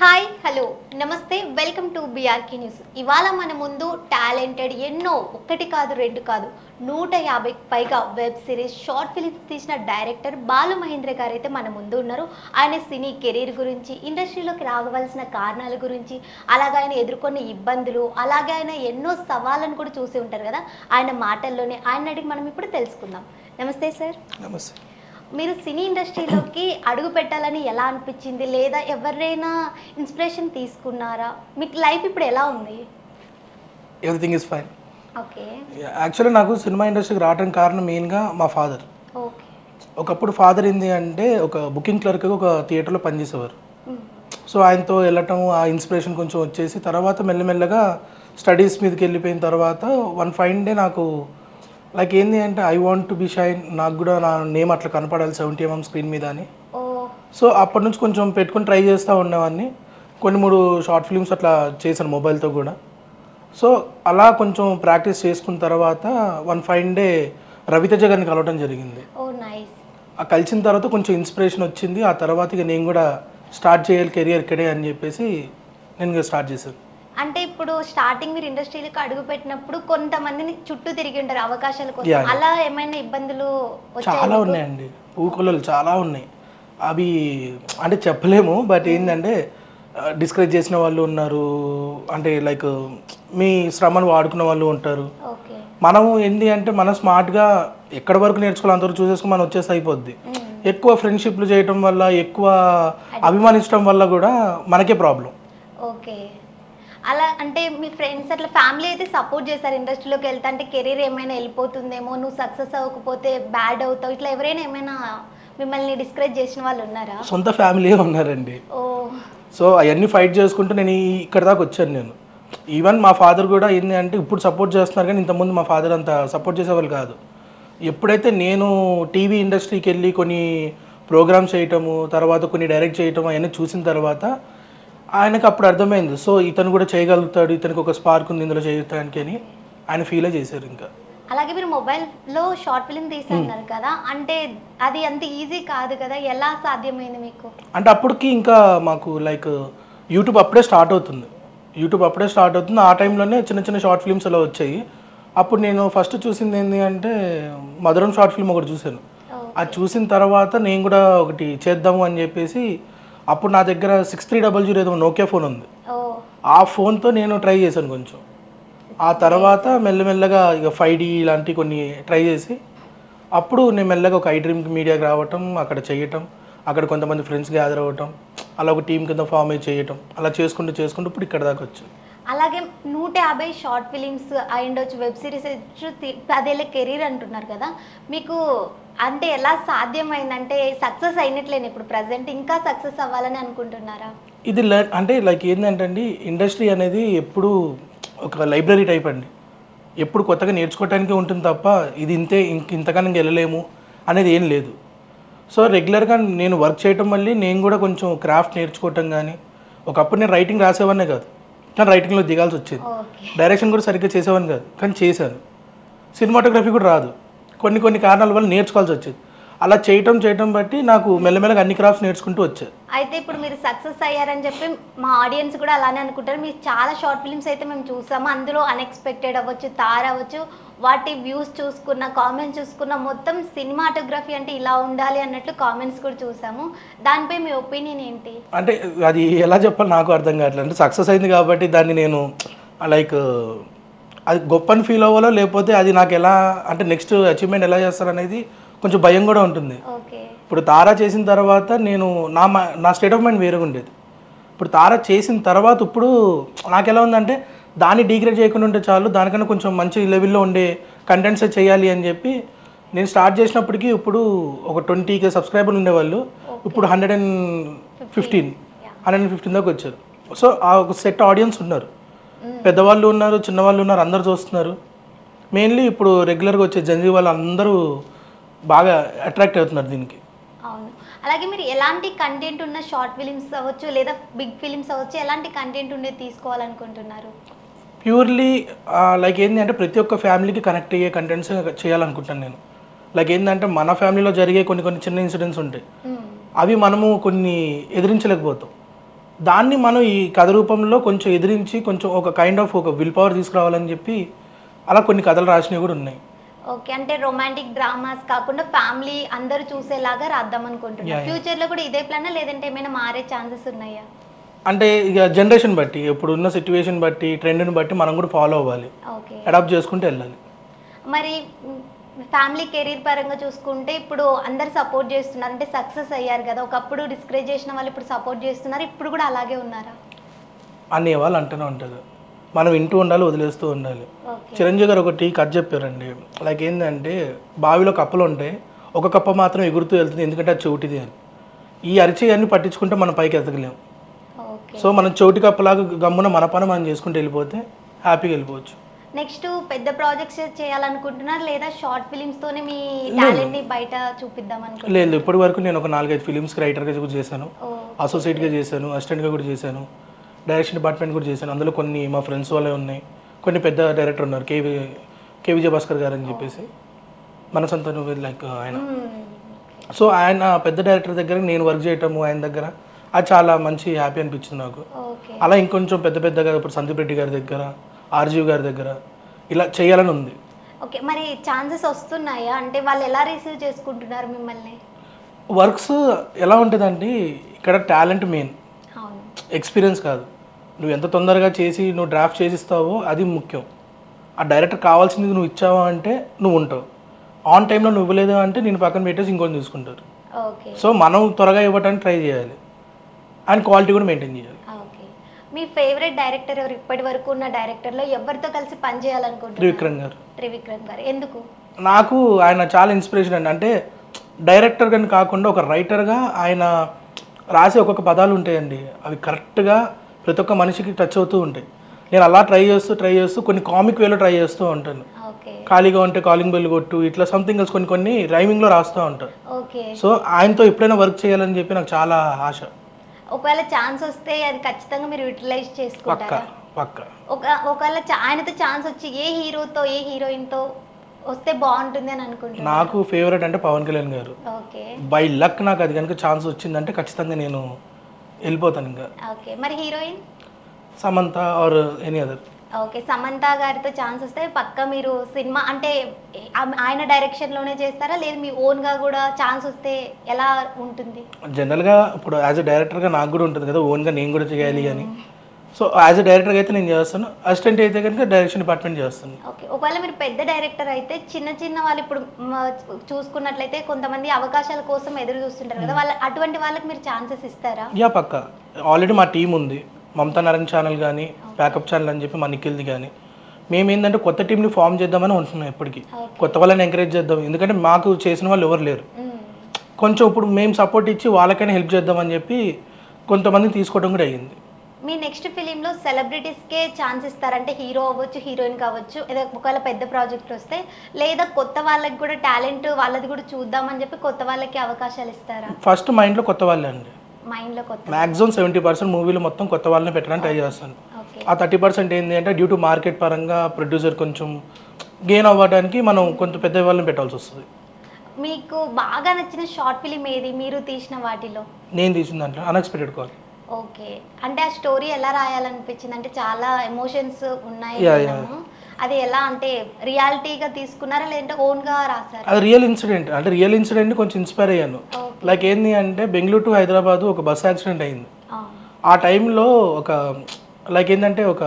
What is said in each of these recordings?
Hi hello నమస్తే welcome to BRK news. ఇవాళ మన ముందు టాలెంటెడ్ ఎన్నో ఒకటి కాదు రెండు కాదు 150కి పైగా వెబ్ సిరీస్ షార్ట్ ఫిలిమ్స్ తీసిన డైరెక్టర్ బాలు మహేంద్ర గారు అయితే మన ముందు ఉన్నారు. ఆయన సినీ కెరీర్ గురించి, ఇండస్ట్రీలోకి రాగవలసిన కారణాల గురించి, అలాగే ఆయన ఎదుర్కొన్న ఇబ్బందులు, అలాగే ఆయన ఎన్నో సవాళ్ళను కూడా చూసి ఉంటారు కదా. ఆయన మాటల్లోనే ఆయన అడిగి మనం ఇప్పుడు తెలుసుకుందాం. నమస్తే సార్. నమస్తే. మీరు సినీ ఇండస్ట్రీలోకి అడుగు పెట్టాలని ఎలా అనిపించింది, లేదా ఎవరైనా ఇన్స్పిరేషన్ తీసుకున్నారా? మీకు లైఫ్ ఇప్పుడు ఎలా ఉంది? Everything is fine. Okay. Actually నాకు సినిమా ఇండస్ట్రీకి రావడానికి కారణం మెయిన్గా మా ఫాదర్. ఓకే. ఒకప్పుడు ఫాదర్ ఏంది అంటే ఒక బుకింగ్ క్లర్క్ ఒక థియేటర్లో పనిచేసేవారు. సో ఆయనతో వెళ్ళటం, ఆ ఇన్స్పిరేషన్ కొంచెం వచ్చేసి తర్వాత మెల్లమెల్లగా స్టడీస్ మీదకి వెళ్ళిపోయిన తర్వాత వన్ ఫైన్ డే నాకు లైక్ ఏంది అంటే I want to be shine, నాకు కూడా నా నేమ్ అట్లా కనపడాలి 70mm స్క్రీన్ మీద అని. సో అప్పటి నుంచి కొంచెం పెట్టుకొని ట్రై చేస్తూ ఉండేవాడిని. కొన్ని 3 షార్ట్ ఫిల్మ్స్ అట్లా చేశాను మొబైల్తో కూడా. సో అలా కొంచెం ప్రాక్టీస్ చేసుకున్న తర్వాత వన్ ఫైన్ డే రవితేజ గారిని కలవడం జరిగింది. ఆ కలిసిన తర్వాత కొంచెం ఇన్స్పిరేషన్ వచ్చింది. ఆ తర్వాత ఇక నేను కూడా స్టార్ట్ చేయాలి కెరియర్ ఇక్కడే అని చెప్పేసి నేను స్టార్ట్ చేశాను. అంటే ఇప్పుడు స్టార్టింగ్ మీరు ఇండస్ట్రీలోకి అడుగు పెట్టినప్పుడు కొంతమందిని చుట్టూ తిరిగి ఉంటారు అవకాశాల కోసం. అలా ఏమైనా ఇబ్బందులు చాలా ఉన్నాయండి, పూకొలలు చాలా ఉన్నాయి. అవి అంటే చెప్పలేము. బట్ ఏంటంటే డిస్కరేజ్ చేసిన వాళ్ళు ఉన్నారు, అంటే లైక్ మీ శ్రమను వాడుకున్న వాళ్ళు ఉంటారు. మనం ఏంటి అంటే మనం స్మార్ట్గా ఎక్కడి వరకు నేర్చుకోవాలి అంతవరకు చూసేసుకుని మనం వచ్చేసి అయిపోద్ది. ఎక్కువ ఫ్రెండ్షిప్లు చేయటం వల్ల, ఎక్కువ అభిమానించడం వల్ల కూడా మనకే ప్రాబ్లం. ఓకే. అలా అంటే మీ ఫ్రెండ్స్ అట్లా ఫ్యామిలీ అయితే సపోర్ట్ చేస్తారు ఇండస్ట్రీలోకి వెళ్తా అంటే కెరీర్ ఏమైనా వెళ్ళిపోతుందేమో, నువ్వు సక్సెస్ అవ్వకపోతే బ్యాడ్ అవుతావు, ఇట్లా ఎవరైనా ఏమైనా మిమ్మల్ని డిస్కరేజ్ చేసిన వాళ్ళు ఉన్నారా? సొంత ఫ్యామిలీ ఉన్నారండి. సో అవన్నీ ఫైట్ చేసుకుంటూ నేను ఇక్కడ దాకా వచ్చాను. నేను ఈవెన్ మా ఫాదర్ కూడా ఏంటి అంటే ఇప్పుడు సపోర్ట్ చేస్తున్నారు, కానీ ఇంతకుముందు మా ఫాదర్ అంత సపోర్ట్ చేసేవాళ్ళు కాదు. ఎప్పుడైతే నేను టీవీ ఇండస్ట్రీకి వెళ్ళి కొన్ని ప్రోగ్రామ్స్ చేయటము, తర్వాత కొన్ని డైరెక్ట్ చేయటము అవన్నీ చూసిన తర్వాత ఆయనకు అప్పుడు అర్థమైంది. సో ఇతను కూడా చేయగలుగుతాడు, ఇతనికి ఒక స్పార్క్ ఉంది ఇందులో చేయటానికి అని ఆయన ఫీల్ చేశారు. ఇంకా అలాగే మీరు మొబైల్లో షార్ట్ ఫిల్మ్ తీసారు కదా, అంటే అది అంత ఈజీ కాదు కదా, ఎలా సాధ్యమైంది మీకు? అంటే అప్పటికి ఇంకా మాకు లైక్ యూట్యూబ్ అప్పుడే స్టార్ట్ అవుతుంది. ఆ టైంలోనే చిన్న చిన్న షార్ట్ ఫిల్మ్స్ అలా వచ్చాయి. అప్పుడు నేను ఫస్ట్ చూసింది ఏంటి అంటే మధురం షార్ట్ ఫిల్మ్ ఒకటి చూశాను. అది చూసిన తర్వాత నేను కూడా ఒకటి చేద్దాము అని చెప్పేసి అప్పుడు నా దగ్గర 6300 ఏదో నోకియా ఫోన్ ఉంది. ఆ ఫోన్తో నేను ట్రై చేశాను కొంచెం. ఆ తర్వాత మెల్లమెల్లగా ఇక 5D ఇలాంటివి కొన్ని ట్రై చేసి అప్పుడు నేను మెల్లగా ఒక ఐ డ్రీమ్ మీడియాకి రావటం, అక్కడ చేయటం, అక్కడ కొంతమంది ఫ్రెండ్స్ గ్యాదర్ అవ్వటం, అలా ఒక టీం కింద ఫామ్ అయ్యి చేయటం, అలా చేసుకుంటూ ఇప్పుడు ఇక్కడ దాకా వచ్చాను. అలాగే 150 షార్ట్ ఫిలిమ్స్ అయ్యుండొచ్చు, వెబ్ సిరీస్ 10 ఏళ్ళ కెరీర్ అంటున్నారు కదా, మీకు అంటే ఎలా సాధ్యమైందంటే సక్సెస్ అయినట్లేను ఇప్పుడు ప్రజెంట్, ఇంకా సక్సెస్ అవ్వాలని అనుకుంటున్నారా? ఇది అంటే లైక్ ఏంటంటే అండి, ఇండస్ట్రీ అనేది ఎప్పుడు ఒక లైబ్రరీ టైప్ అండి. ఎప్పుడు కొత్తగా నేర్చుకోవటానికే ఉంటుంది తప్ప ఇది ఇంతకన్నా వెళ్ళలేము అనేది ఏం లేదు. సో రెగ్యులర్గా నేను వర్క్ చేయటం వల్ల నేను కూడా కొంచెం క్రాఫ్ట్ నేర్చుకోవటం కానీ, ఒకప్పుడు నేను రైటింగ్ రాసేవాడినే కాదు, కానీ రైటింగ్లో దిగాల్సి వచ్చేది. డైరెక్షన్ కూడా సరిగ్గా చేసేవాడిని కాదు, కానీ చేశాను. సినిమాటోగ్రఫీ కూడా రాదు, కొన్ని కారణాల వల్ల నేర్చుకోవాల్సి వచ్చేది. అలా చేయటం బట్టి నాకు మెల్లమెల్లగా అన్ని క్రాఫ్ట్స్ నేర్చుకుంటూ వచ్చాయి. అయితే ఇప్పుడు మీరు సక్సెస్ అయ్యారని చెప్పి మా ఆడియన్స్ కూడా అలానే అనుకుంటారు. మీరు చాలా షార్ట్ ఫిల్మ్స్ అయితే మేము చూసాము, అందులో అన్ఎక్స్పెక్టెడ్ అవ్వచ్చు, తార అవ్వచ్చు, వాటి వ్యూస్ చూసుకున్న, కామెంట్స్ చూసుకున్న, మొత్తం సినిమాటోగ్రఫీ అంటే ఇలా ఉండాలి అన్నట్లు కామెంట్స్ కూడా చూసాము. దానిపై మీ ఒపీనియన్ ఏంటి? అంటే అది ఎలా చెప్పాలి నాకు అర్థం కావట్లేదు. అంటే సక్సెస్ అయింది కాబట్టి దాన్ని నేను లైక్ అది గొప్పని ఫీల్ అవ్వాలో, లేకపోతే అది నాకు ఎలా అంటే నెక్స్ట్ అచీవ్మెంట్ ఎలా చేస్తారనేది కొంచెం భయం కూడా ఉంటుంది. ఇప్పుడు తారా చేసిన తర్వాత నేను నా స్టేట్ ఆఫ్ మైండ్ వేరేగా ఉండేది. ఇప్పుడు తారా చేసిన తర్వాత ఇప్పుడు నాకు ఎలా ఉందంటే దాన్ని డిగ్రేడ్ చేయకుండా ఉంటే చాలు, దానికన్నా కొంచెం మంచి లెవెల్లో ఉండే కంటెంట్సే చేయాలి అని చెప్పి నేను స్టార్ట్ చేసినప్పటికీ ఇప్పుడు ఒక 20K సబ్స్క్రైబర్లు ఉండేవాళ్ళు, ఇప్పుడు 115 దాకా వచ్చారు. సో ఆ ఒక సెట్ ఆడియన్స్ ఉన్నారు, పెద్దవాళ్ళు ఉన్నారు, చిన్నవాళ్ళు ఉన్నారు, అందరు చూస్తున్నారు. మెయిన్లీ ఇప్పుడు రెగ్యులర్గా వచ్చే జనరీ వాళ్ళు అందరూ బాగా అట్రాక్ట్ అవుతున్నారు దీనికి. అవును. అలాగే మీరు ఎలాంటి కంటెంట్ ఉన్న షార్ట్ ఫిలిమ్స్ అవ్వచ్చు, లేదా బిగ్ ఫిలిమ్స్ అవ్వచ్చు, ఎలాంటి కంటెంట్ ఉండేది తీసుకోవాలనుకుంటున్నారు? ప్యూర్లీ లైక్ ఏంటి అంటే ప్రతి ఒక్క ఫ్యామిలీకి కనెక్ట్ అయ్యే కంటెంట్స్ చేయాలనుకుంటాను నేను. లైక్ ఏంటంటే మన ఫ్యామిలీలో జరిగే కొన్ని చిన్న ఇన్సిడెంట్స్ ఉంటాయి, అవి మనము కొన్ని ఎదిరించలేకపోతాం. దాన్ని మనం ఈ కథ రూపంలో కొంచెం ఎదిరించి కొంచెం ఒక కైండ్ ఆఫ్ ఒక విల్ పవర్ తీసుకురావాలని చెప్పి అలా కొన్ని కథలు రాసినవి కూడా ఉన్నాయి. ఓకే, అంటే రొమాంటిక్ డ్రామాస్ కాకుండా ఫ్యామిలీ అందరూ చూసేలాగా రాద్దాం అనుకుంటున్నాను. ఫ్యూచర్లో కూడా ఇదే ప్లానా లేదంటే ఏమైనా మారే ఛాన్సెస్ ఉన్నాయా? అంటే ఇక జనరేషన్ బట్టి, ఇప్పుడు ఉన్న సిచ్యువేషన్ బట్టి, ట్రెండ్ని బట్టి మనం కూడా ఫాలో అవ్వాలి, ఓకే, అడాప్ట్ చేసుకుంటూ వెళ్ళాలి. మరి ఫ్యామిలీ కెరీర్ పరంగా చూసుకుంటే ఇప్పుడు అందరు సపోర్ట్ చేస్తున్నారు, అంటే సక్సెస్ అయ్యారు కదా. ఒకప్పుడు డిస్కరేజ్ చేసిన వాళ్ళు ఇప్పుడు సపోర్ట్ చేస్తున్నారు, ఇప్పుడు కూడా అలాగే ఉన్నారా? అనే వాళ్ళు అంటూనే ఉంటారు, మనం వింటూ ఉండాలి, వదిలేస్తూ ఉండాలి. చిరంజీవి గారు ఒకటి కథ చెప్పారండి, లైక్ ఏంటంటే బావిలో కప్పలు ఉంటాయి, ఒక కప్ప మాత్రం ఎగురుతూ వెళ్తుంది ఎందుకంటే అది చోటిది అని. ఈ అరిచి అన్ని పట్టించుకుంటే మనం పైకి ఎదగలేము. సో మనం చోటి కప్పలాగా గమ్మున మన పని మనం చేసుకుంటూ వెళ్ళిపోతే హ్యాపీగా వెళ్ళిపోవచ్చు. నెక్స్ట్ పెద్ద ప్రాజెక్ట్స్ చేయాలనుకుంటున్నారు లేదా షార్ట్ ఫిలిమ్స్ తోనే మీ టాలెంట్ ని బయట చూపిద్దాం అనుకుంటున్నారు? లేదు, ఇప్పటి వరకు నేను ఒక 4-5 ఫిలిమ్స్కి రైటర్గా కూడా చేశాను, అసోసియేట్గా చేశాను, అసిస్టెంట్గా కూడా చేశాను, డైరెక్షన్ డిపార్ట్మెంట్ కూడా చేశాను. అందులో కొన్ని మా ఫ్రెండ్స్ వాళ్ళే ఉన్నాయి, కొన్ని పెద్ద డైరెక్టర్ ఉన్నారు, కే విజయభాస్కర్ గారు అని చెప్పేసి, మన సొంత లైక్ ఆయన. సో ఆయన పెద్ద డైరెక్టర్ దగ్గర నేను వర్క్ చేయటము ఆయన దగ్గర, అది చాలా మంచి హ్యాపీ అనిపించింది నాకు. అలా ఇంకొంచెం పెద్ద పెద్దగా ఇప్పుడు సందీప్ రెడ్డి గారి దగ్గర, ఆర్జీవి గారి దగ్గర ఇలా చేయాలని ఉంది. ఓకే, మరి ఛాన్సెస్ వస్తున్నాయా? అంటే వాళ్ళు ఎలా రిసీవ్ చేసుకుంటున్నారు మిమ్మల్ని? వర్క్స్ ఎలా ఉంటుందండి, ఇక్కడ టాలెంట్ మెయిన్, ఎక్స్పీరియన్స్ కాదు. నువ్వు ఎంత తొందరగా చేసి నువ్వు డ్రాఫ్ట్ చేసిస్తావో అది ముఖ్యం. ఆ డైరెక్టర్ కావాల్సింది నువ్వు ఇచ్చావా అంటే నువ్వు ఉంటావు, ఆన్ టైంలో నువ్వు ఇవ్వలేదు అంటే నేను పక్కన పెట్టేసి ఇంకొని చూసుకుంటారు. సో మనం త్వరగా ఇవ్వడానికి ట్రై చేయాలి అండ్ క్వాలిటీ కూడా మెయింటైన్ చేయాలి. మీ ఫేవరెట్ డైరెక్టర్ ఎవరు? ఇప్పటి వరకు ఉన్న డైరెక్టర్లో ఎవరితో కలిసి పని చేయాలనుకుంటున్నారు? త్రివిక్రమ్ గారు. ఎందుకు? నాకు ఆయన చాలా ఇన్స్పిరేషన్ అండి. అంటే డైరెక్టర్ కానీ కాకుండా ఒక రైటర్గా ఆయన రాసే ఒక్కొక్క పదాలు ఉంటాయండి, అవి కరెక్ట్గా ప్రతి ఒక్క మనిషికి టచ్ అవుతూ ఉంటాయి. నేను అలా ట్రై చేస్తూ కొన్ని కామిక్ వేలో ట్రై చేస్తూ ఉంటాను. ఖాళీగా ఉంటే కాలింగ్ బెల్ కొట్టు, ఇట్లా సంథింగ్ ఎల్స్ కొన్ని రైమింగ్లో రాస్తూ ఉంటాను. సో ఆయనతో ఎప్పుడైనా వర్క్ చేయాలని చెప్పి నాకు చాలా ఆశ. ఒకవేళ ఛాన్స్ వస్తే అది ఖచ్చితంగా మీరు యూటిలైజ్ చేసుకుంటారా? పక్కా. ఒకవేళ ఆయనతో ఛాన్స్ వచ్చి ఏ హీరోతో ఏ హీరోయిన్తో వస్తే బాగుంటుంది అని అనుకుంటున్నాను? నాకు ఫేవరెట్ అంటే పవన్ కళ్యాణ్ గారు. బై లక్ నాకు అది కనుక ఛాన్స్ వచ్చిందంటే ఖచ్చితంగా నేను వెళ్ళిపోతాను ఇంకా. ఓకే, మరి heroine? Samantha or any other. Okay, Samantha గారితో ఛాన్స్ వస్తే పక్కా మీరు సినిమా అంటే ఆయన డైరెక్షన్లోనే చేస్తారా లేదు మీ ఓన్గా కూడా ఛాన్స్ వస్తే ఎలా ఉంటుంది? జనరల్గా ఇప్పుడు యాజ్ ఎ డైరెక్టర్గా నాకు కూడా ఉంటుంది కదా, ఓన్గా నేను కూడా చేయాలి అని. సో యాజ్ ఎ డైరెక్టర్గా అయితే నేను చేస్తాను, అసిస్టెంట్ అయితే కనుక డైరెక్షన్ డిపార్ట్మెంట్ చేస్తాను. ఓకే, ఒకవేళ మీరు పెద్ద డైరెక్టర్ అయితే చిన్న వాళ్ళు ఇప్పుడు చూసుకున్నట్లయితే కొంతమంది అవకాశాల కోసం ఎదురు చూస్తుంటారు కదా, అటువంటి వాళ్ళకి మీరు ఛాన్సెస్ ఇస్తారా? యా, పక్కా. ఆల్రెడీ మా టీం ఉంది, మమతా నారాయణ ఛానల్ కానీ, ప్యాకప్ ఛానల్ అని చెప్పి మా నిఖిల్ది కానీ. మేము ఏంటంటే కొత్త టీంని ఫామ్ చేద్దామని ఉంటున్నాం, ఎప్పటికీ కొత్త వాళ్ళని ఎంకరేజ్ చేద్దాం, ఎందుకంటే మాకు చేసిన వాళ్ళు ఎవరు లేరు. కొంచెం ఇప్పుడు మేము సపోర్ట్ ఇచ్చి వాళ్ళకైనా హెల్ప్ చేద్దామని చెప్పి కొంతమంది తీసుకోవడం కూడా అయ్యింది. మీ నెక్స్ట్ ఫిలింలో సెలబ్రిటీస్కే ఛాన్స్ ఇస్తారంటే హీరో అవ్వచ్చు, హీరోయిన్ కావచ్చు, ఏదో ఒకవేళ పెద్ద ప్రాజెక్ట్ వస్తే, లేదా కొత్త వాళ్ళకి కూడా టాలెంట్ వాళ్ళది కూడా చూద్దామని చెప్పి కొత్త వాళ్ళకి అవకాశాలు ఇస్తారా? ఫస్ట్ మైండ్లో కొత్త వాళ్ళే అండి, మైండ్లో కొత్త. మ్యాక్సిమం 70% మూవీలో మొత్తం కొత్త వాళ్ళని పెట్టడానికి ట్రై చేస్తాను. ఆ 30% ఏంటి అంటే డ్యూ టు మార్కెట్ పరంగా ప్రొడ్యూసర్ కొంచెం గెయిన్ అవ్వడానికి మనం కొంత పెద్ద వాళ్ళని పెట్టాల్సి వస్తుంది. మీకు బాగా నచ్చిన షార్ట్ ఫిలిం ఏది మీరు తీసిన వాటిలో? నేను తీసిన దాంట్లో అన్ఎక్స్పెక్టెడ్ కాల్. ఓకే, అంటే ఆ స్టోరీ ఎలా రాయాలనిపించింది? అంటే చాలా ఎమోషన్స్ ఉన్నాయి, అది ఎలా అంటే రియాలిటీగా తీసుకున్నారా లేదంటే ఓన్గా రాసారా? అది రియల్ ఇన్సిడెంట్, అంటే రియల్ ఇన్సిడెంట్ కొంచెం ఇన్స్పైర్ అయ్యాను. లైక్ ఏంది అంటే బెంగళూరు టు హైదరాబాద్ ఒక బస్ యాక్సిడెంట్ అయింది. ఆ టైంలో ఒక లైక్ ఏంటంటే ఒక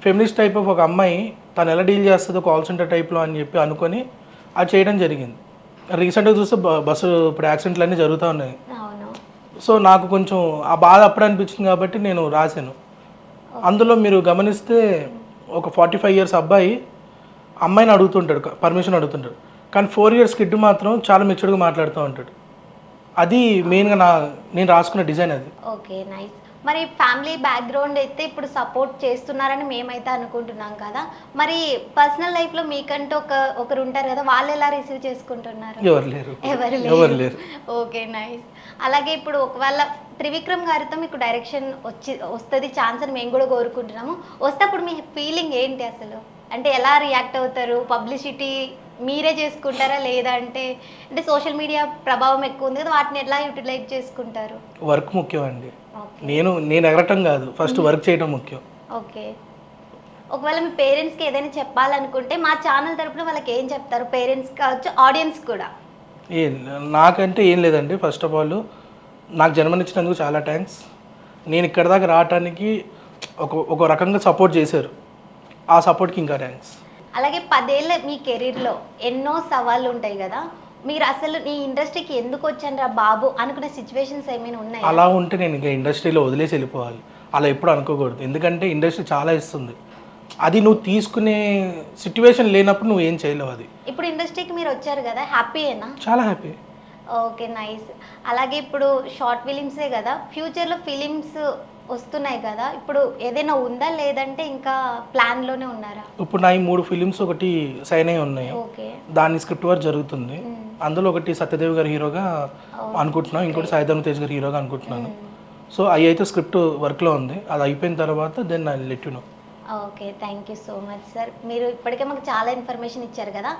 ఫెమినిస్ట్ టైప్ ఆఫ్ ఒక అమ్మాయి తను ఎలా డీల్ చేస్తుందో కాల్ సెంటర్ టైప్లో అని చెప్పి అనుకొని అది చేయడం జరిగింది. రీసెంట్గా చూస్తే బస్సు ఇప్పుడు యాక్సిడెంట్లు అన్నీ జరుగుతూ ఉన్నాయి. సో నాకు కొంచెం ఆ బాధ అప్పుడు అనిపించింది కాబట్టి నేను రాశాను. అందులో మీరు గమనిస్తే ఒక 45 years అబ్బాయి అమ్మాయిని అడుగుతుంటాడు, పర్మిషన్ అడుగుతుంటాడు, కానీ 4 years కిడ్ మాత్రం చాలా మెచ్యూర్డ్గా మాట్లాడుతూ ఉంటాడు. అది మెయిన్గా నేను రాసుకున్న డిజైన్ అది. Okay, nice. మరి ఫ్యామిలీ బ్యాక్గ్రౌండ్ అయితే ఇప్పుడు సపోర్ట్ చేస్తున్నారని మేమైతే అనుకుంటున్నాం కదా, మరి పర్సనల్ లైఫ్లో మీకంటూ ఒకరు ఉంటారు కదా, వాళ్ళు ఎలా రిసీవ్ చేసుకుంటున్నారు? ఎవరు లేరు. Okay, nice. అలాగే ఇప్పుడు ఒకవేళ త్రివిక్రమ్ గారితో మీకు డైరెక్షన్ వస్తుంది ఛాన్స్ అని మేము కూడా కోరుకుంటున్నాము, వస్తే అప్పుడు మీ ఫీలింగ్ ఏంటి అసలు? అంటే ఎలా రియాక్ట్ అవుతారు? పబ్లిసిటీ మీరే చేసుకుంటారా? లేదా అంటే సోషల్ మీడియా ప్రభావం ఎక్కువ ఉంది కదా, వాటిని ఎలా యూటిలైజ్ చేసుకుంటారు? వర్క్ ముఖ్యం అండి. ఓకే. నేను ఎగరటం కాదు, ఫస్ట్ వర్క్ చేయడం ముఖ్యం. ఓకే. ఒకవేళ మీ పేరెంట్స్కి ఏదైనా చెప్పాలనుకుంటే మా ఛానల్ తరపున వాళ్ళకి ఏం చెప్తారు? పేరెంట్స్ కావచ్చు, ఆడియన్స్ కూడా. ఏం నాకంటే ఏం లేదండి. ఫస్ట్ ఆఫ్ ఆల్ నాకు జన్మనిచ్చినందుకు చాలా థ్యాంక్స్. నేను ఇక్కడ దాకా రావటానికి ఒక రకంగా సపోర్ట్ చేశారు. ఆ సపోర్ట్కి ఇంకా థ్యాంక్స్. అలాగే 10 ఏళ్ళ మీ కెరీర్లో ఎన్నో సవాళ్ళు ఉంటాయి కదా, మీరు అసలు ఈ ఇండస్ట్రీకి ఎందుకు వచ్చాను బాబు అనుకునే సిచ్యువేషన్స్ ఏమైనా ఉన్నాయి? అలా ఉంటే నేను ఇంకా ఇండస్ట్రీలో వదిలేసి వెళ్ళిపోవాలి. అలా ఎప్పుడు అనుకోకూడదు. ఎందుకంటే ఇండస్ట్రీ చాలా ఇస్తుంది. అది నువ్వు తీసుకునే సిచ్యువేషన్ లేనప్పుడు నువ్వు ఏం చేయలేవు. అది ఇప్పుడు ఇండస్ట్రీకి మీరు వచ్చారు కదా, హ్యాపీయేనా? చాలా హ్యాపీ. Okay, nice. అలాగే ఇప్పుడు షార్ట్ ఫిలిమ్సే కదా, ఫ్యూచర్లో ఫిలిమ్స్ వస్తున్నాయి కదా, ఇప్పుడు ఏదైనా ఉందా లేదంటే ఇంకా ప్లాన్లోనే ఉన్నారా? ఇప్పుడు నా ఈ 3 ఫిలిమ్స్ ఒకటి సైన్ అయి ఉన్నాయి. ఓకే. దాని స్క్రిప్ట్ వర్క్ జరుగుతుంది. అందులో ఒకటి సత్యదేవ్ గారి హీరోగా అనుకుంటున్నాను, ఇంకోటి సాయిధర్మ తేజ్ గారి హీరోగా అనుకుంటున్నాను. సో అవి అయితే స్క్రిప్ట్ వర్క్లో ఉంది. అది అయిపోయిన తర్వాత then I let you know. Okay, thank you so much sir. మీరు ఇప్పటికే మాకు చాలా ఇన్ఫర్మేషన్ ఇచ్చారు కదా,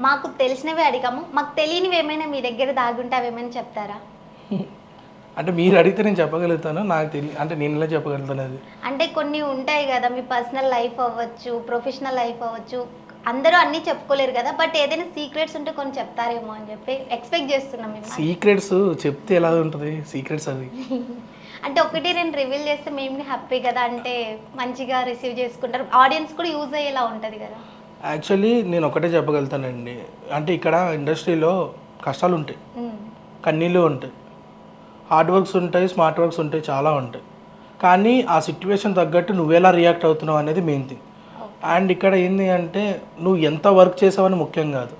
మాకు తెలిసినవే అడిగాము, మాకు తెలియనివి ఏమైనా మీ దగ్గర దాగుంటే అవి ఏమైనా చెప్తారా? అంటే మీరు అడిగితే నేను చెప్పగలుగుతాను, నాకు అంటే నేను ఎలా చెప్పగలుగుతాను అది. అంటే కొన్ని ఉంటాయి కదా, మీ పర్సనల్ లైఫ్ అవ్వచ్చు, ప్రొఫెషనల్ లైఫ్ అవ్వచ్చు, అందరూ అన్నీ చెప్పుకోలేరు కదా, బట్ ఏదైనా సీక్రెట్స్ ఉంటే కొన్ని చెప్తారేమో అని చెప్పి ఎక్స్పెక్ట్ చేస్తున్నాం మేము. సీక్రెట్స్ చెప్తే ఎలా ఉంటుంది సీక్రెట్స్ అది? అంటే 1-2 రివీల్ చేస్తే మేము హ్యాపీ కదా, అంటే మంచిగా రిసీవ్ చేసుకుంటారు, ఆడియన్స్ కూడా యూజ్ అయ్యేలా ఉంటుంది కదా. యాక్చువల్లీ నేను ఒకటే చెప్పగలుగుతానండి. అంటే ఇక్కడ ఇండస్ట్రీలో కష్టాలు ఉంటాయి, కన్నీళ్ళు ఉంటాయి, హార్డ్ వర్క్స్ ఉంటాయి, స్మార్ట్ వర్క్స్ ఉంటాయి, చాలా ఉంటాయి. కానీ ఆ సిచ్యువేషన్ తగ్గట్టు నువ్వు ఎలా రియాక్ట్ అవుతున్నావు అనేది మెయిన్ థింగ్. అండ్ ఇక్కడ ఏంటి అంటే నువ్వు ఎంత వర్క్ చేసావని ముఖ్యం కాదు,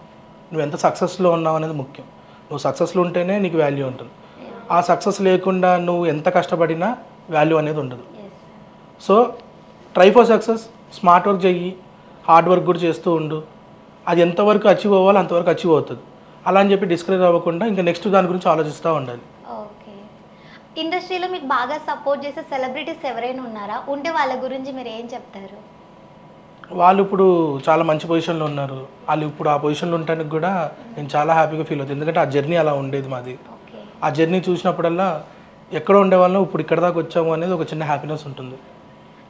నువ్వు ఎంత సక్సెస్లో ఉన్నావు అనేది ముఖ్యం. నువ్వు సక్సెస్లో ఉంటేనే నీకు వాల్యూ ఉంటుంది. ఆ సక్సెస్ లేకుండా నువ్వు ఎంత కష్టపడినా వాల్యూ అనేది ఉండదు. So try for success, smart work చెయ్యి, హార్డ్ వర్క్ కూడా చేస్తూ ఉండు. అది ఎంతవరకు అచీవ్ అవ్వాలో అంతవరకు అచీవ్ అవుతుంది. అలా అని చెప్పి డిస్కరేజ్ అవ్వకుండా ఇంకా నెక్స్ట్ దాని గురించి ఆలోచిస్తూ ఉండాలి. ఓకే. ఇండస్ట్రీలో మీకు బాగా సపోర్ట్ చేసే సెలబ్రిటీస్ ఎవరైనా ఉన్నారా? ఉంటే వాళ్ళ గురించి మీరు ఏం చెప్తారు? వాళ్ళు ఇప్పుడు చాలా మంచి పొజిషన్లో ఉన్నారు. వాళ్ళు ఇప్పుడు ఆ పొజిషన్లో ఉండడానికి కూడా నేను చాలా హ్యాపీగా ఫీల్ అవుతుంది. ఎందుకంటే ఆ జర్నీ అలా ఉండేది మాది. ఆ జర్నీ చూసినప్పుడల్లా ఎక్కడ ఉండేవాళ్ళం ఇప్పుడు ఇక్కడ దాకా వచ్చాము అనేది ఒక చిన్న హ్యాపీనెస్ ఉంటుంది.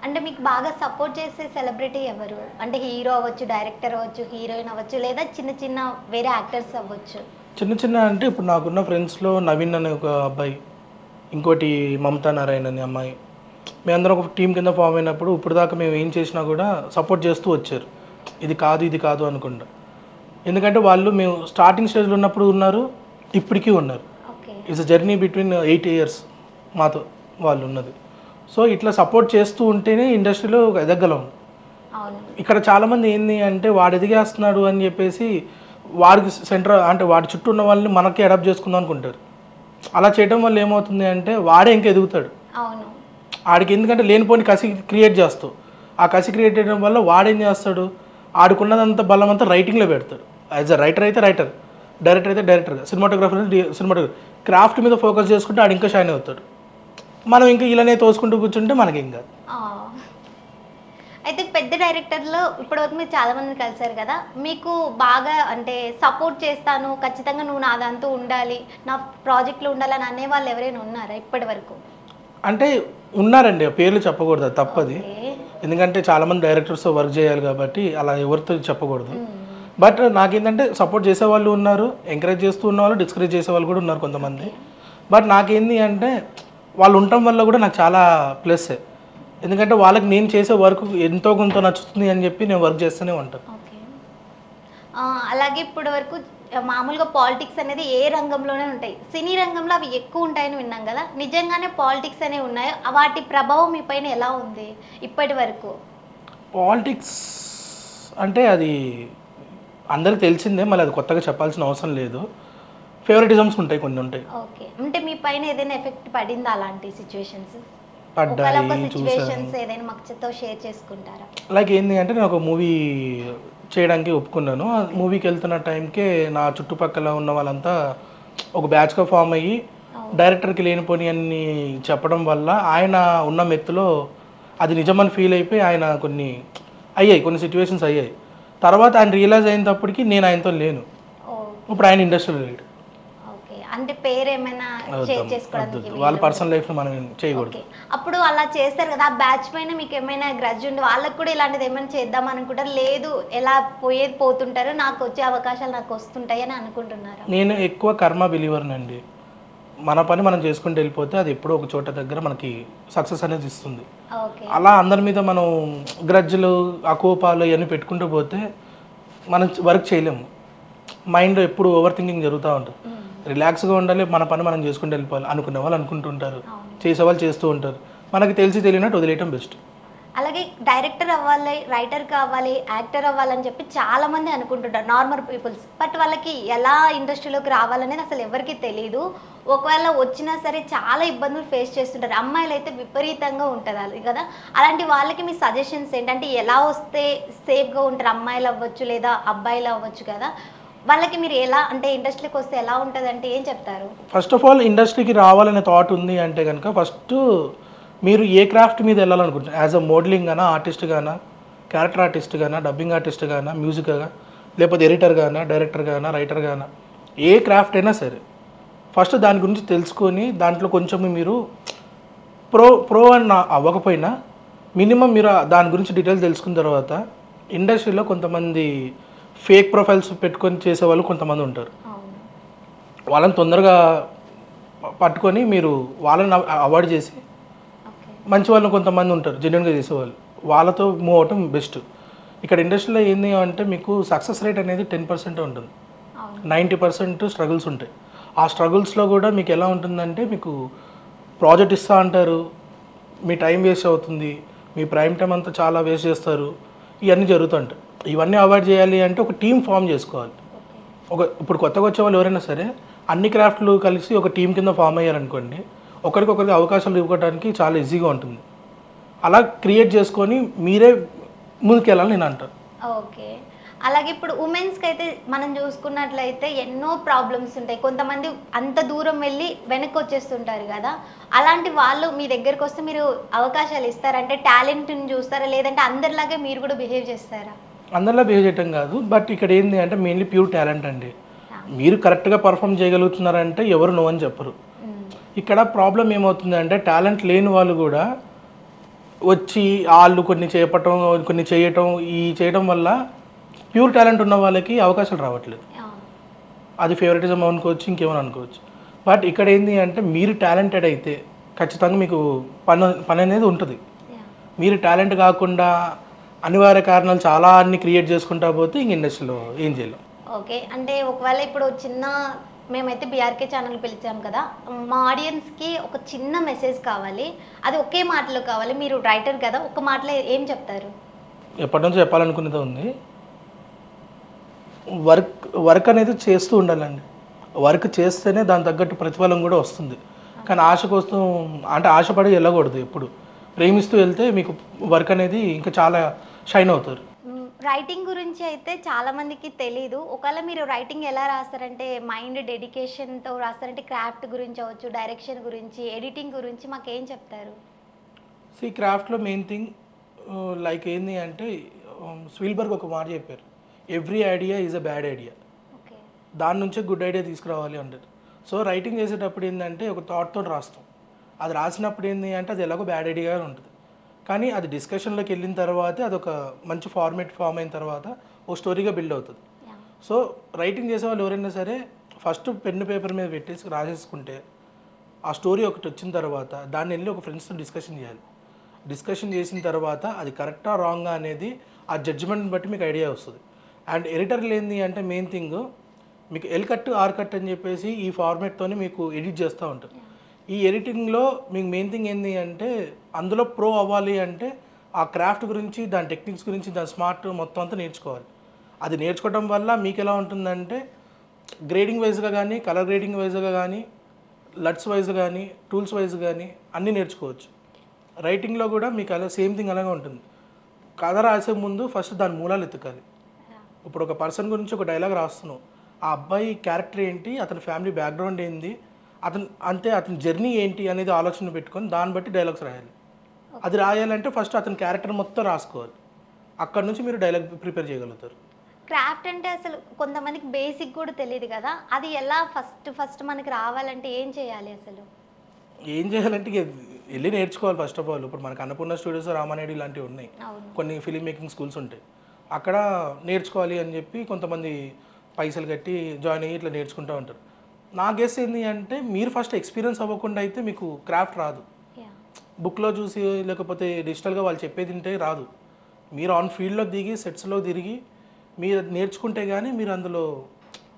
అంటే మీకు బాగా సపోర్ట్ చేసే సెలబ్రిటీ ఎవరు? అంటే హీరో అవ్వచ్చు, డైరెక్టర్ అవ్వచ్చు, హీరోయిన్ అవ్వచ్చు, లేదా చిన్న చిన్న వేరే యాక్టర్స్ అవ్వచ్చు. చిన్న అంటే ఇప్పుడు నాకున్న ఫ్రెండ్స్లో నవీన్ అనే ఒక అబ్బాయి, ఇంకోటి మమతా నారాయణ అనే అమ్మాయి, మేమందరం ఒక టీం కింద ఫామ్ అయినప్పుడు ఇప్పుడు దాకా మేము ఏం చేసినా కూడా సపోర్ట్ చేస్తూ వచ్చారు. ఇది కాదు అనుకుంటా. ఎందుకంటే వాళ్ళు మేము స్టార్టింగ్ స్టేజ్లో ఉన్నప్పుడు ఉన్నారు, ఇప్పటికీ ఉన్నారు. It's a journey between 8 years మాతో వాళ్ళు ఉన్నది. సో ఇట్లా సపోర్ట్ చేస్తూ ఉంటేనే ఇండస్ట్రీలో ఎదగలం. ఇక్కడ చాలామంది ఏంది అంటే వాడు ఎదిగేస్తున్నాడు అని చెప్పేసి వాడికి సెంటర్ అంటే వాడి చుట్టూ ఉన్న వాళ్ళని మనకే అడాప్ట్ చేసుకుందాం అనుకుంటారు. అలా చేయడం వల్ల ఏమవుతుంది అంటే వాడే ఇంకా ఎదుగుతాడు. ఆడికి ఎందుకంటే లేనిపోని కసి క్రియేట్ చేస్తావు. ఆ కసి క్రియేట్ చేయడం వల్ల వాడేం చేస్తాడు, ఆడుకున్నదంతా బలం అంతా రైటింగ్లో పెడతాడు. యాజ్ అ రైటర్ అయితే రైటర్, డైరెక్టర్ అయితే డైరెక్టర్, సినిమాటోగ్రాఫర్ అయితే సినిమాటోగ్రఫర్, క్రాఫ్ట్ మీద ఫోకస్ చేసుకుంటే ఆడు ఇంకా షైన్ అవుతాడు. మనం ఇంకా ఇలానే తోసుకుంటూ కూర్చుంటే మనకేం కాదు. అయితే పెద్ద డైరెక్టర్లో ఇప్పటివరకు మీరు చాలా మందిని కలిసారు కదా, మీకు బాగా అంటే సపోర్ట్ చేస్తాను ఖచ్చితంగా నువ్వు నాదంతా ఉండాలి, నా ప్రాజెక్ట్లో ఉండాలని అనేవాళ్ళు ఎవరైనా ఉన్నారా ఇప్పటి వరకు? అంటే ఉన్నారండి, పేర్లు చెప్పకూడదు, అది తప్పది. ఎందుకంటే చాలామంది డైరెక్టర్స్ వర్క్ చేయాలి కాబట్టి అలా ఎవరితో చెప్పకూడదు. బట్ నాకేంటంటే సపోర్ట్ చేసేవాళ్ళు ఉన్నారు, ఎంకరేజ్ చేస్తూ ఉన్నవాళ్ళు, డిస్కరేజ్ చేసేవాళ్ళు కూడా ఉన్నారు కొంతమంది. బట్ నాకేంది అంటే వాళ్ళు ఉండటం వల్ల కూడా నాకు చాలా ప్లస్. ఎందుకంటే వాళ్ళకి నేను చేసే వర్క్ ఎంతో కొంత నచ్చుతుంది అని చెప్పి నేను వర్క్ చేస్తూనే ఉంటాను. అలాగే ఇప్పటి వరకు మామూలుగా పాలిటిక్స్ అనేది ఏ రంగంలోనే ఉంటాయి, సినీ రంగంలో అవి ఎక్కువ ఉంటాయని విన్నాం కదా, నిజంగానే పాలిటిక్స్ అనేవి ఉన్నాయో, వాటి ప్రభావం మీ పైన ఎలా ఉంది ఇప్పటి వరకు? పాలిటిక్స్ అంటే అది అందరికి తెలిసిందే, మళ్ళీ అది కొత్తగా చెప్పాల్సిన అవసరం లేదు. ఫేవరెటిజమ్స్ ఉంటాయి, కొన్ని ఉంటాయి. ఓకే, అంటే మీ పైన ఏదైనా ఎఫెక్ట్ పడిందా అలాంటి సిచ్యువేషన్స్? సిచ్యువేషన్స్ ఏదైనా మాకు షేర్ చేసుకుంటారా? లైక్ ఏంటి అంటే నేను ఒక మూవీ చేయడానికి ఒప్పుకున్నాను. ఆ మూవీకి వెళ్తున్న టైంకే నా చుట్టుపక్కల ఉన్న వాళ్ళంతా ఒక బ్యాచ్గా ఫామ్ అయ్యి డైరెక్టర్కి లేనిపోని అన్ని చెప్పడం వల్ల ఆయన ఉన్న మెత్తులో అది నిజమని ఫీల్ అయిపోయి ఆయన అయ్యాయి, కొన్ని సిచ్యువేషన్స్ అయ్యాయి. తర్వాత ఆయన రియలైజ్ అయినప్పటికీ నేను ఆయనతో లేను. ఇప్పుడు ఆయన ఇండస్ట్రీలో లేడు. ఓకే, అంటే పేరు ఏమైనా షేర్ చేసుకోవడానికి వాళ్ళ పర్సనల్ లైఫ్లో మనం చేయకూడదు. అప్పుడు అలా చేస్తారు కదా, ఆ బ్యాచ్ పైన మీకు ఏమైనా గ్రడ్జ్ ఉండి వాళ్ళకి కూడా ఇలాంటిది ఏమైనా చేద్దాం అనుకుంటారు, లేదు ఎలా పోయేది పోతుంటారు, నాకు వచ్చే అవకాశాలు నాకు వస్తుంటాయి అని అనుకుంటున్నారు? నేను ఎక్కువ కర్మ బిలీవర్నండి. మన పని మనం చేసుకుంటూ వెళ్ళిపోతే అది ఎప్పుడో ఒక చోట దగ్గర మనకి సక్సెస్ అనేది ఇస్తుంది. అలా అందరి మీద మనం గ్రడ్జులు, అకోపాలు ఇవన్నీ పెట్టుకుంటూ పోతే మనం వర్క్ చేయలేము. మైండ్ ఎప్పుడు ఓవర్ థింకింగ్ జరుగుతూ ఉంటుంది. రిలాక్స్గా ఉండాలి, మన పని మనం చేసుకుంటూ వెళ్ళిపోవాలి అనుకునే వాళ్ళు అనుకుంటుంటారు, చేసేవాళ్ళు చేస్తూ ఉంటారు. మనకి తెలిసి తెలియనట్టు వదిలేయటం బెస్ట్. అలాగే డైరెక్టర్ అవ్వాలి, రైటర్ కావాలి, యాక్టర్ అవ్వాలని చెప్పి చాలా మంది అనుకుంటుంటారు నార్మల్ పీపుల్స్. బట్ వాళ్ళకి ఎలా ఇండస్ట్రీలోకి రావాలనేది అసలు ఎవరికి తెలియదు. ఒకవేళ వచ్చినా సరే చాలా ఇబ్బందులు ఫేస్ చేస్తుంటారు. అమ్మాయిలు అయితే విపరీతంగా ఉంటుంది అది కదా. అలాంటి వాళ్ళకి మీ సజెషన్స్ ఏంటంటే ఎలా వస్తే సేఫ్గా ఉంటారు? అమ్మాయిలు అవ్వచ్చు లేదా అబ్బాయిలు అవ్వచ్చు కదా, వాళ్ళకి మీరు ఎలా అంటే ఇండస్ట్రీకి వస్తే ఎలా ఉంటుంది అంటే ఏం చెప్తారు? ఫస్ట్ ఆఫ్ ఆల్ ఇండస్ట్రీకి రావాలనే థాట్ ఉంది అంటే కనుక ఫస్ట్ మీరు ఏ క్రాఫ్ట్ మీద వెళ్ళాలనుకుంటున్నారు? యాజ్ అ మోడలింగ్ గానా, ఆర్టిస్ట్ గానా, క్యారెక్టర్ ఆర్టిస్ట్ గానా, డబ్బింగ్ ఆర్టిస్ట్ గానా, మ్యూజిక్ గానా, లేకపోతే ఎడిటర్ గానా, డైరెక్టర్ గానా, రైటర్ గానా, ఏ క్రాఫ్ట్ అయినా సరే ఫస్ట్ దాని గురించి తెలుసుకొని దాంట్లో కొంచెం మీరు ప్రో అని అవ్వకపోయినా మినిమం మీరు దాని గురించి డీటెయిల్స్ తెలుసుకున్న తర్వాత ఇండస్ట్రీలో కొంతమంది ఫేక్ ప్రొఫైల్స్ పెట్టుకొని చేసేవాళ్ళు కొంతమంది ఉంటారు. వాళ్ళని తొందరగా పట్టుకొని మీరు వాళ్ళని అవాయిడ్ చేసి మంచి వాళ్ళు కొంతమంది ఉంటారు జెన్యున్గా చేసేవాళ్ళు, వాళ్ళతో మూవ్ అవటం బెస్ట్. ఇక్కడ ఇండస్ట్రీలో ఏంది అంటే మీకు సక్సెస్ రేట్ అనేది 10% ఉంటుంది, 90% స్ట్రగుల్స్ ఉంటాయి. ఆ స్ట్రగుల్స్లో కూడా మీకు ఎలా ఉంటుందంటే మీకు ప్రాజెక్ట్ ఇస్తా అంటారు, మీ టైం వేస్ట్ అవుతుంది, మీ ప్రైమ్ టైం అంతా చాలా వేస్ట్ చేస్తారు, ఇవన్నీ జరుగుతుంటాయి. ఇవన్నీ అవాయిడ్ చేయాలి అంటే ఒక టీం ఫామ్ చేసుకోవాలి. ఇప్పుడు కొత్తగా వచ్చే వాళ్ళు ఎవరైనా సరే అన్ని క్రాఫ్ట్లు కలిసి ఒక టీం కింద ఫామ్ అయ్యారనుకోండి, ఒకరికొకరికి అవకాశాలు ఇవ్వడానికి చాలా ఈజీగా ఉంటుంది. అలా క్రియేట్ చేసుకొని మీరే ముందుకెళ్ళాలని నేను అంటాను. ఓకే, అలాగే ఇప్పుడు ఉమెన్స్కి అయితే మనం చూసుకున్నట్లయితే ఎన్నో ప్రాబ్లమ్స్ ఉంటాయి. కొంతమంది అంత దూరం వెళ్ళి వెనక్కి వచ్చేస్తుంటారు కదా, అలాంటి వాళ్ళు మీ దగ్గరకు వస్తే మీరు అవకాశాలు ఇస్తారంటే టాలెంట్ని చూస్తారా, లేదంటే అందరిలాగే మీరు కూడా బిహేవ్ చేస్తారా? అందరిలా బిహేవ్ చేయటం కాదు, బట్ ఇక్కడ ఏంటి అంటే మెయిన్లీ ప్యూర్ టాలెంట్ అండి. మీరు కరెక్ట్గా పర్ఫామ్ చేయగలుగుతున్నారంటే ఎవరు నో అని చెప్పరు. ఇక్కడ ప్రాబ్లం ఏమవుతుందంటే టాలెంట్ లేని వాళ్ళు కూడా వచ్చి వాళ్ళు కొన్ని చేయటం చేయటం వల్ల ప్యూర్ టాలెంట్ ఉన్న వాళ్ళకి అవకాశాలు రావట్లేదు. అది ఫేవరెటిజం అనుకోవచ్చు, ఇంకేమైనా అనుకోవచ్చు. బట్ ఇక్కడ ఏంటి అంటే మీరు టాలెంటెడ్ అయితే ఖచ్చితంగా మీకు పని అనేది ఉంటుంది. మీరు టాలెంట్ కాకుండా అనివార్య కారణాలు చాలా అన్ని క్రియేట్ చేసుకుంటా పోతే ఇంక ఇండస్ట్రీలో ఏం చేయలేం. ఓకే, అంటే ఒకవేళ ఇప్పుడు చిన్న మేమైతే బీఆర్కే ఛానల్ పిలిచాం కదా, మా ఆడియన్స్కి ఒక చిన్న మెసేజ్ కావాలి, అది ఒకే మాటలో కావాలి. మీరు రైటర్ కదా, ఒక మాటలో ఏం చెప్తారు? ఎప్పటి నుంచో చెప్పాలనుకునేది ఉంది. వర్క్ అనేది చేస్తూ ఉండాలండి. వర్క్ చేస్తేనే దాని తగ్గట్టు ప్రతిఫలం కూడా వస్తుంది. కానీ ఆశ కోసం అంటే ఆశపడి వెళ్ళకూడదు. ఎప్పుడు ప్రేమిస్తూ వెళ్తే మీకు వర్క్ అనేది ఇంకా చాలా షైన్ అవుతారు. రైటింగ్ గురించి అయితే చాలా మందికి తెలీదు. ఒకవేళ మీరు రైటింగ్ ఎలా రాస్తారంటే మైండ్ డెడికేషన్తో రాస్తారంటే క్రాఫ్ట్ గురించి అవ్వచ్చు, డైరెక్షన్ గురించి, ఎడిటింగ్ గురించి మాకేం చెప్తారు? క్రాఫ్ట్లో మెయిన్ థింగ్ లైక్ ఏంది అంటే స్పీల్బర్గ్ ఒక మాట చెప్పారు, every idea is a bad idea, దాని నుంచే గుడ్ ఐడియా తీసుకురావాలి అంటారు. సో రైటింగ్ చేసేటప్పుడు ఏంటంటే ఒక థాట్తో రాస్తాం, అది రాసినప్పుడు ఏంటి అంటే అది ఎలాగో బ్యాడ్ ఐడియాగా ఉంటుంది. కానీ అది డిస్కషన్లోకి వెళ్ళిన తర్వాత అదొక మంచి ఫామ్ అయిన తర్వాత ఒక స్టోరీగా బిల్డ్ అవుతుంది. సో రైటింగ్ చేసే వాళ్ళు ఎవరైనా సరే ఫస్ట్ పెన్ను పేపర్ మీద పెట్టేసి రాసేసుకుంటే ఆ స్టోరీ ఒకటి వచ్చిన తర్వాత దాన్ని వెళ్ళి ఒక ఫ్రెండ్స్తో డిస్కషన్ చేయాలి. డిస్కషన్ చేసిన తర్వాత అది కరెక్టా రాంగా అనేది ఆ జడ్జిమెంట్ని బట్టి మీకు ఐడియా వస్తుంది. అండ్ ఎడిటర్లు ఏంది అంటే మెయిన్ థింగ్ మీకు ఎల్ కట్ ఆర్ కట్ అని చెప్పేసి ఈ ఫార్మేట్తోనే మీకు ఎడిట్ చేస్తూ ఉంటారు. ఈ ఎడిటింగ్లో మీకు మెయిన్ థింగ్ ఏంటి అంటే అందులో ప్రో అవ్వాలి అంటే ఆ క్రాఫ్ట్ గురించి, దాని టెక్నిక్స్ గురించి, దాని స్మార్ట్ మొత్తం అంతా నేర్చుకోవాలి. అది నేర్చుకోవడం వల్ల మీకు ఎలా ఉంటుందంటే గ్రేడింగ్ వైజ్గా కానీ, కలర్ గ్రేడింగ్ వైజ్గా కానీ, లట్స్ వైజ్ కానీ, టూల్స్ వైజ్ కానీ అన్నీ నేర్చుకోవచ్చు. రైటింగ్లో కూడా మీకు అలా సేమ్ థింగ్ అలాగే ఉంటుంది. కథ రాసే ముందు ఫస్ట్ దాని మూలాలు ఎత్తుకాలి. ఇప్పుడు ఒక పర్సన్ గురించి ఒక డైలాగ్ రాస్తున్నావు, ఆ అబ్బాయి క్యారెక్టర్ ఏంటి, అతని ఫ్యామిలీ బ్యాక్గ్రౌండ్ ఏంది, అతని జర్నీ ఏంటి అనేది ఆలోచన పెట్టుకొని దాన్ని బట్టి డైలాగ్స్ రాయాలి. అది రాయాలంటే ఫస్ట్ అతని క్యారెక్టర్ మొత్తం రాసుకోవాలి. అక్కడ నుంచి మీరు డైలాగ్ ప్రిపేర్ చేయగలుగుతారు. క్రాఫ్ట్ అంటే అసలు కొంతమందికి బేసిక్ కూడా తెలియదు కదా, అది ఎలా ఫస్ట్ మనకి రావాలంటే ఏం చేయాలి అసలు? ఏం చేయాలంటే ఇక వెళ్ళి నేర్చుకోవాలి ఫస్ట్ ఆఫ్ ఆల్. ఇప్పుడు మనకు అన్నపూర్ణ స్టూడియోస్, రామానాయుడు ఇలాంటివి ఉన్నాయి, అవును. కొన్ని ఫిలిం మేకింగ్ స్కూల్స్ ఉంటాయి. అక్కడ నేర్చుకోవాలి అని చెప్పి కొంతమంది పైసలు కట్టి జాయిన్ అయ్యి ఇట్లా నేర్చుకుంటూ ఉంటారు. నా గెస్ ఏంటి అంటే మీరు ఫస్ట్ ఎక్స్పీరియన్స్ అవ్వకుండా అయితే మీకు క్రాఫ్ట్ రాదు. యా. బుక్లో చూసి లేకపోతే డిజిటల్గా వాళ్ళు చెప్పేది ఉంటే రాదు. మీరు ఆన్ ఫీల్డ్లో దిగి సెట్స్లో తిరిగి మీరు నేర్చుకుంటే కానీ మీరు అందులో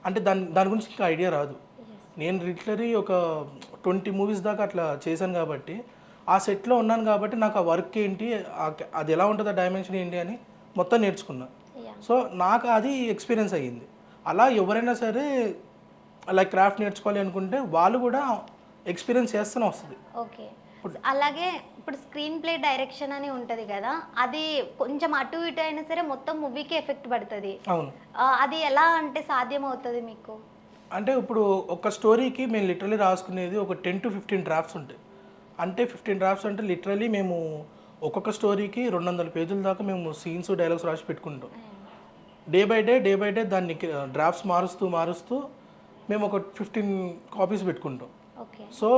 అంటే దాని గురించి ఇంకా ఐడియా రాదు. నేను లిటరరీ ఒక 20 మూవీస్ దాకా అట్లా చేశాను కాబట్టి ఆ సెట్లో ఉన్నాను కాబట్టి నాకు ఆ వర్క్ ఏంటి, అది ఎలా ఉంటుంది, ఆ డైమెన్షన్ ఏంటి అని మొత్తం నేర్చుకున్నా. యా. సో నాకు అది ఎక్స్పీరియన్స్ అయ్యింది. అలా ఎవరైనా సరే అలా క్రాఫ్ట్ నేర్చుకోవాలి అనుకుంటే వాళ్ళు కూడా ఎక్స్పీరియన్స్ చేస్తూనే వస్తుంది. ఓకే. అలాగే ఇప్పుడు స్క్రీన్ ప్లే డైరెక్షన్ అని ఉంటుంది కదా, అది కొంచెం అటు ఇటు అయినా సరే మొత్తం మూవీకి ఎఫెక్ట్ పడుతుంది. అవును. అది ఎలా అంటే సాధ్యం అవుతుంది మీకు? అంటే ఇప్పుడు ఒక స్టోరీకి మేము లిటరలీ రాసుకునేది ఒక 10 to 15 డ్రాఫ్ట్స్ ఉంటాయి. అంటే 15 డ్రాఫ్ట్స్ అంటే లిటరలీ మేము ఒక్కొక్క స్టోరీకి 200 పేజీల దాకా మేము సీన్స్ డైలాగ్స్ రాసి పెట్టుకుంటాం. డే బై డే దాన్ని డ్రాఫ్ట్స్ మారుస్తూ మేము ఒక 15 కాపీస్ పెట్టుకుంటాం. ఓకే. సో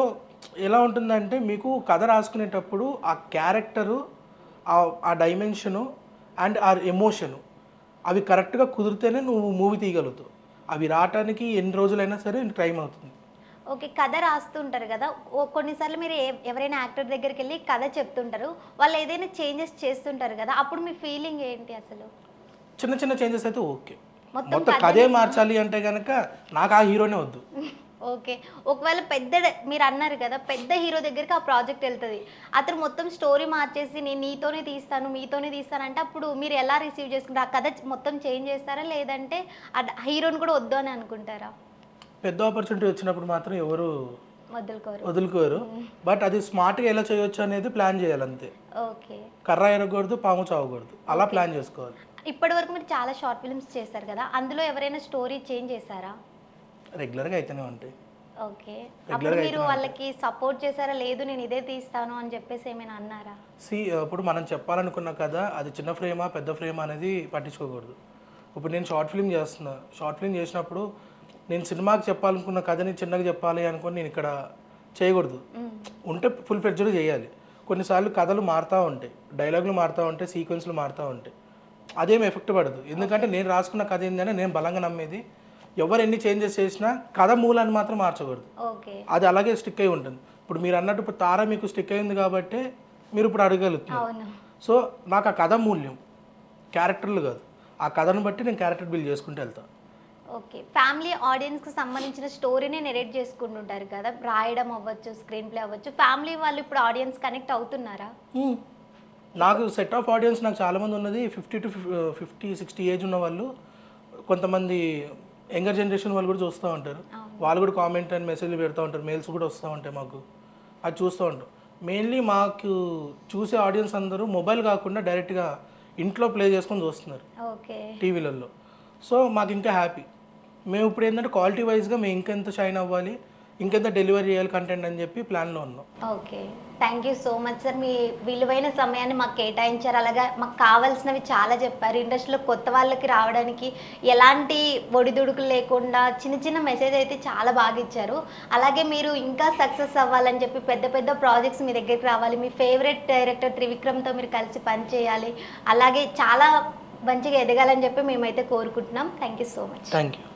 ఎలా ఉంటుందంటే మీకు కథ రాసుకునేటప్పుడు ఆ క్యారెక్టరు, ఆ డైమెన్షను అండ్ ఆ ఎమోషను అవి కరెక్ట్గా కుదిరితేనే నువ్వు మూవీ తీయగలుగుతావు. అవి రావటానికి ఎన్ని రోజులైనా సరే టైం అవుతుంది. ఓకే. కథ రాస్తుంటారు కదా, కొన్నిసార్లు మీరు ఎవరైనా యాక్టర్ దగ్గరికి వెళ్ళి కథ చెప్తుంటారు, వాళ్ళు ఏదైనా చేంజెస్ చేస్తుంటారు కదా, అప్పుడు మీ ఫీలింగ్ ఏంటి అసలు? చిన్న చేంజెస్ అయితే ఓకే. మొత్తం మొత్తం కథే మార్చాలి అంటే కనుక నాకు ఆ హీరోనే వద్దు. ఓకే. ఒకవేళ మీరు అన్నారు కదా పెద్ద హీరో దగ్గరికి ఆ ప్రాజెక్ట్ వెళ్తుంది, అతను మొత్తం స్టోరీ మార్చేసి నేను మీతోనే తీస్తాను అంటే అప్పుడు మీరు ఎలా రిసీవ్ చేసుకుంటారు? ఆ కథ మొత్తం చేంజ్ చేస్తారా, లేదంటే ఆ హీరోని కూడా వద్దు అని అనుకుంటారా? పెద్ద ఆపర్చునిటీ వచ్చినప్పుడు మాత్రం ఎవరు వదులుకోరు. బట్ అది స్మార్ట్గా ఎలా చేయొచ్చు అనేది ప్లాన్ చేయాలి అంతే. ఓకే. కర్ర ఎరగకూడదు, పాము చావకూడదు, అలా ప్లాన్ చేసుకోవాలి. ఇప్పటి వరకు మీరు చాలా షార్ట్ ఫిల్మ్స్ చేశారు కదా, అందులో ఎవరైనా స్టోరీ చేంజ్ చేశారా? రెగ్యులర్గా అయితేనే ఉంటాయి. ఓకే. అప్పుడు మీరు వాళ్ళకి సపోర్ట్ చేశారా, లేదు నేను ఇదే తీస్తాను అని చెప్పేసి ఏమైనా అన్నారా? ఇప్పుడు మనం చెప్పాలనుకున్న కథ అది చిన్న ఫ్రేమా పెద్ద ఫ్రేమా అనేది పట్టించుకోకూడదు. ఇప్పుడు నేను షార్ట్ ఫిల్మ్ చేసినప్పుడు నేను సినిమాకి చెప్పాలనుకున్న కథని చిన్నగా చెప్పాలి అనుకుని నేను ఇక్కడ చేయకూడదు. ఉంటే ఫుల్ ఫ్లెడ్జ్డ్గా చేయాలి. కొన్నిసార్లు కథలు మారుతూ ఉంటాయి, డైలాగులు మారుతూ ఉంటాయి, సీక్వెన్స్లు మారుతూ ఉంటాయి. అదేం ఎఫెక్ట్ పడదు. ఎందుకంటే నేను రాసుకున్న కథ ఏంటంటే నేను బలంగా నమ్మేది ఎవరు ఎన్ని చేంజెస్ చేసినా కథ మూలాన్ని మాత్రం మార్చకూడదు. అది అలాగే స్టిక్ అయి ఉంటుంది. ఇప్పుడు మీరు అన్నట్టు ఇప్పుడు తార మీకు స్టిక్ అయింది కాబట్టి మీరు ఇప్పుడు అడగలుగుతున్నారు. సో నాకు ఆ కథ మూల్యం, క్యారెక్టర్లు కాదు. ఆ కథను బట్టి నేను క్యారెక్టర్ బిల్డ్ చేసుకుంటూ వెళ్తాను. ఓకే. ఫ్యామిలీ ఆడియన్స్కి సంబంధించిన స్టోరీని నెరేట్ చేసుకుంటుంటారు కదా, రాయడం అవ్వచ్చు, స్క్రీన్ ప్లే అవ్వచ్చు, ఫ్యామిలీ వాళ్ళు ఇప్పుడు ఆడియన్స్ కనెక్ట్ అవుతున్నారా? నాకు సెట్ ఆఫ్ ఆడియన్స్ నాకు చాలామంది ఉన్నది 50 to 60 ఏజ్ ఉన్న వాళ్ళు, కొంతమంది యంగర్ జనరేషన్ వాళ్ళు కూడా చూస్తూ ఉంటారు. వాళ్ళు కూడా కామెంట్ అండ్ మెసేజ్లు పెడతా ఉంటారు, మెయిల్స్ కూడా వస్తూ ఉంటాయి మాకు, అది చూస్తూ ఉంటాం. మెయిన్లీ మాకు చూసే ఆడియన్స్ అందరూ మొబైల్ కాకుండా డైరెక్ట్గా ఇంట్లో ప్లే చేసుకొని చూస్తున్నారు టీవీలలో. సో మాకు ఇంకా హ్యాపీ. మేము ఇప్పుడు ఏంటంటే క్వాలిటీ వైజ్గా మేము ఇంకెంత షైన్ అవ్వాలి, ఇంకెంత డెలివరీ చేయాలి కంటెంట్ అని చెప్పి ప్లాన్లో ఉన్నాం. Okay. Thank you so much sir, మీ విలువైన సమయాన్ని మాకు కేటాయించారు. అలాగే మాకు కావాల్సినవి చాలా చెప్పారు. ఇండస్ట్రీలో కొత్త వాళ్ళకి రావడానికి ఎలాంటి ఒడిదుడుకులు లేకుండా చిన్న మెసేజ్ అయితే చాలా బాగా ఇచ్చారు. అలాగే మీరు ఇంకా సక్సెస్ అవ్వాలని చెప్పి పెద్ద పెద్ద ప్రాజెక్ట్స్ మీ దగ్గరికి రావాలి, మీ ఫేవరెట్ డైరెక్టర్ త్రివిక్రమ్తో మీరు కలిసి పనిచేయాలి, అలాగే చాలా మంచిగా ఎదగాలని చెప్పి మేమైతే కోరుకుంటున్నాం. Thank you so much. Thank you.